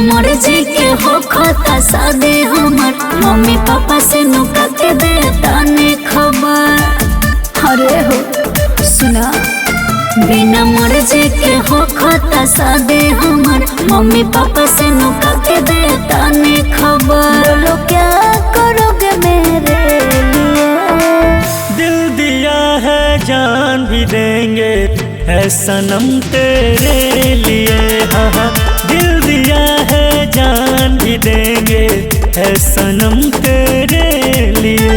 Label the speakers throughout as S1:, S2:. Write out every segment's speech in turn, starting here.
S1: मर्जी के हो खाता शादी हमर, मम्मी पापा से नुका के देता ने खबर। अरे हो सुना, बिना मर्जी के हो खाता शादी हमर, मम्मी पापा से नुका के देता ने खबर। बोलो क्या करोगे मेरे लिए?
S2: दिल दिया है जान भी देंगे है सनम तेरे लिए। हाँ हाँ, दिल दिया है जान भी देंगे है सनम तेरे लिए।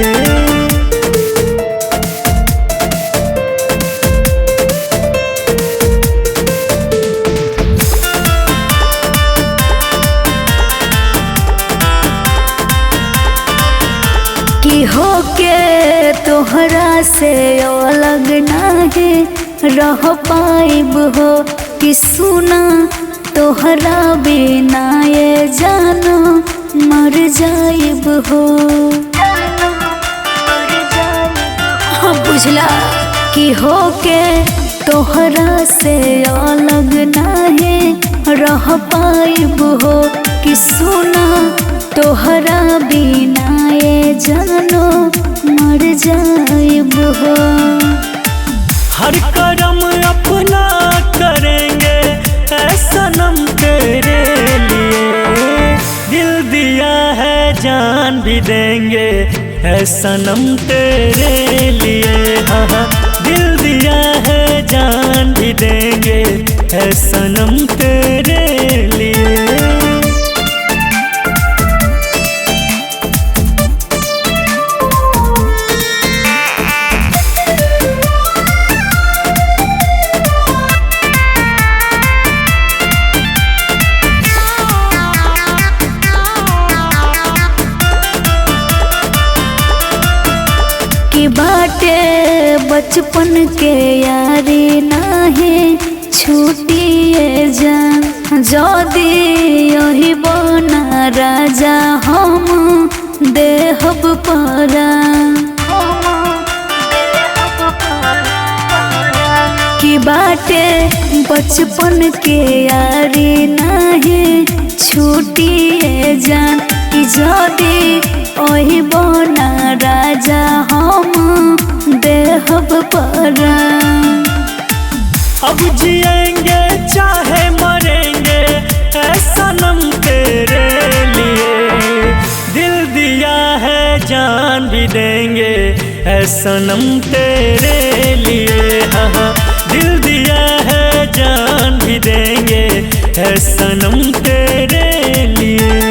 S1: कि होके तोहरा से अलग नाही रह पाइब हो, कि सुना तोहरा बिना ये जानो मर जाइब हो। हाँ बुझला, कि होके तोहरा से अलग नाही रह पाइब हो, कि सुना तोहरा बिना ये जानो मर जाइब हो।
S2: हर करम अपना करेंगे ऐ सनम तेरे लिए। दिल दिया है जान भी देंगे है सनम तेरे लिए। हाँ हाँ, दिल दिया है जान भी देंगे है सनम तेरे लिए।
S1: कि बाटे बचपन के यारी नाही छूटिए जान, जदी यही बना राजा हम देहब परा। कि बाटे बचपन के यारी नाही छूटिए जान, कि जदी ओही बना राजा हम देहब परा।
S2: अब जिएंगे चाहे मरेंगे ऐ सनम तेरे लिए। दिल दिया है जान भी देंगे ऐ सनम तेरे लिए। हाँ हाँ, दिल दिया है जान भी देंगे ऐ सनम तेरे लिए।